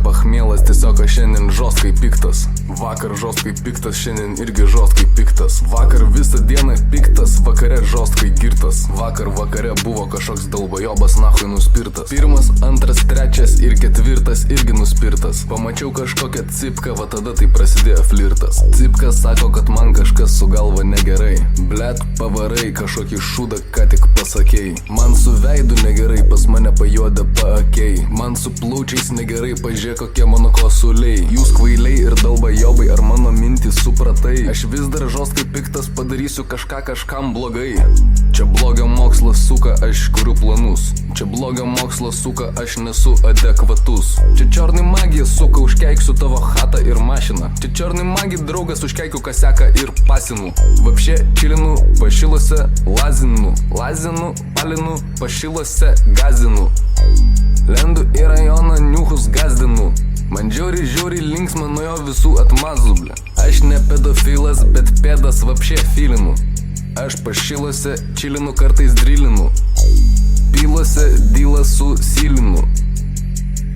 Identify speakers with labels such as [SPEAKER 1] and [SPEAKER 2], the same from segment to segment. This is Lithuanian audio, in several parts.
[SPEAKER 1] pachmielas, tiesiog aš šiandien žostkai piktas. Vakar žostkai piktas, šiandien irgi žostkai piktas. Vakar visą dieną piktas, vakare žostkai girtas. Vakar vakare buvo kažkoks dalbajobas nahui nuspirtas. Pirmas, antras, trečias ir ketvirtas irgi nuspirtas. Pamačiau kažkokią cipką, va tada tai prasidėjo flirtas. Cipka sako, kad man kažkas su galva negerai. Blet, pavarai, kažkokį šūdą ką tik pasakei. Man su veidu negerai, pas mane pajuoda paakiai. Man su plaučiais negerai, pažiūrėk kokie mano kosuliai. Jūs kvailiai ir dalbajobai, ar mano mintį supratai? Aš vis dar žostkai piktas, padarysiu kažką kažkam blogai. Čia blogio mokslas suka, aš kuriu planus. Čia blogio mokslas suka, aš nesu adekvatus. Čia čiornai magija suka, užkeiksiu tavo chatą ir mašiną. Čia čiornai magija draugas, užkeikiu kaseka ir pasinu. Vapšė čilinu, pašilose lazinu. Lazinu, palinu, pašilose gazinu. Lendu į rajoną, niuchus gazdinu. Man žiauri linksma nuo jo visų atmazų, ble. Aš ne pedofilas, bet pėdas vapšė filinu. Aš pašilose čilinu, kartais drilinu. Pylose dylą su silinu.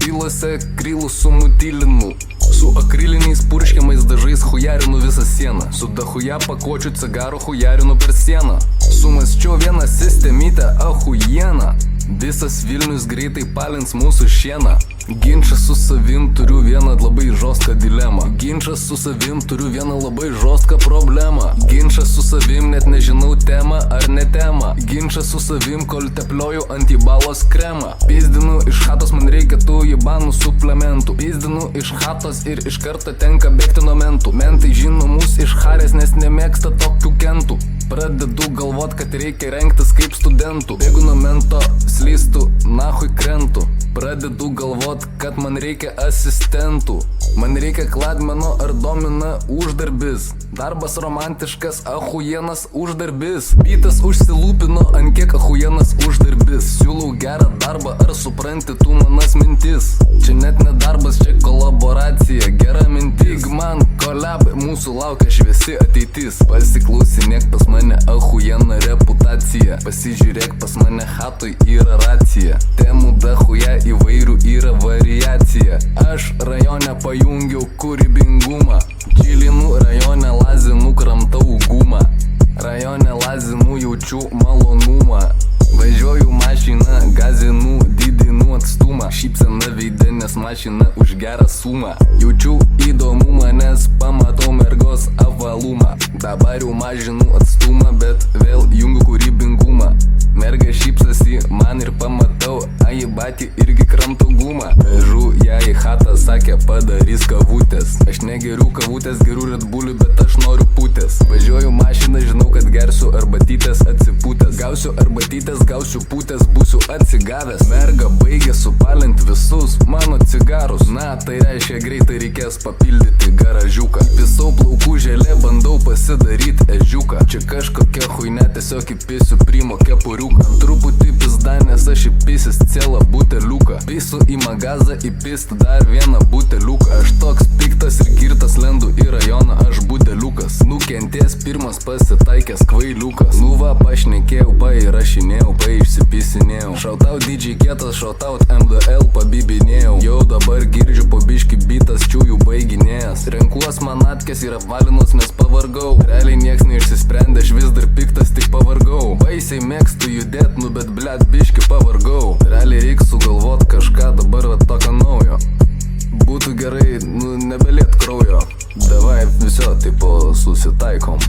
[SPEAKER 1] Pylose krylų su mutilinu. Su akriliniais purškiamais dažais hujarinu visą sieną. Su dahuja pakuočių cigarų hujarinu per sieną. Sumasčiau vieną sistemytę ahujieną. Visas Vilnius greitai palins mūsų šieną. Ginčas su savim turiu vieną labai žostką dilemą. Ginčas su savim turiu vieną labai žostką problemą. Ginčas su savim net nežinau temą ar ne temą. Ginčas su savim, kol teplioju antibalos kremą. Pizdinu iš chatos, man reikia tų jibanų suplementų. Pizdinu iš chatos ir iš karto tenka bėgti nuo mentų. Mentai žino mus iš harės, nes nemėgsta tokių kentų. Pradedu galvot, kad reikia rengtis kaip studentų. Bėgu nuo mento, slystu, nahui krentu. Pradedu galvot, kad man reikia asistentų. Man reikia kladmeno ar domina uždarbis. Darbas romantiškas, ahujienas uždarbis. Bytas užsilūpino, ant kiek ahujienas uždarbis. Siūlau gerą darbą, ar supranti tu manas mintis? Čia net ne darbas, čia kolaboracija, gera mintis. Man kolab, mūsų laukia šviesi ateitis. Pasiklausinėk pas mane ahujena reputacija. Pasižiūrėk pas mane hatoj yra racija. Temų dahuja įvairių yra variacija. Aš rajone pajungiau kūrybingumą. Čilinu rajone lazinu, kramtau gumą. Rajone lazinu, jaučiu malonumą. Važiuoju mašiną, gazinu, didinu atstumą. Šypsena veide, nes mašina už gerą sumą. Jaučiu įdomumą, nes pamatau mergos avalumą. Dabar jau mažinu atstumą, bet vėl jungiu kūrybingumą. Merga šypsasi man ir pamatau, ajibatį irgi kramtau gumą. Vežu ją į chatą, sakė padarys kavutės. Aš negeriu kavutės, geriu Red Bullį, bet aš noriu putės. Važiuoju mašiną, žinau, kad gersiu arbatytės atsipūtęs. Gausiu arbatytės, gausiu putės, būsiu atsigavęs. Merga baigė supalint visus mano cigarus. Na, tai reiškia greitai reikės papildyti garažiuką. Pisau plaukų želė, bandau pasidaryt ežiuką. Čia kažkokia huinė, tiesiog įpisiu primo kepuriuką. Truputį pizda, nes aš įpisis celą buteliuką. Pisu į magazą, įpisti dar vieną buteliuką. Aš toks piktas ir girtas, lendu į rajoną, aš buteliukas. Nukentės pirmas pasitaikęs kvailiukas. Nu va, pašnekėjau, paįrašinėjau, išsipisinėjau. Šautaut DJ kietas, šautaut MDL pabibinėjau. Jau dabar girdžiu po biški bitas, čiųjų baiginėjęs. Renkuos man atkės ir apvalinus, nes pavargau. Realiai nieks neišsisprendė, aš vis dar piktas, tik pavargau. Baisiai mėgstu judėt, nu bet blet biški pavargau. Realiai reiks sugalvot kažką dabar va tokio naujo. Būtų gerai, nu nebeliet kraujo. Davai viso tipo susitaikom.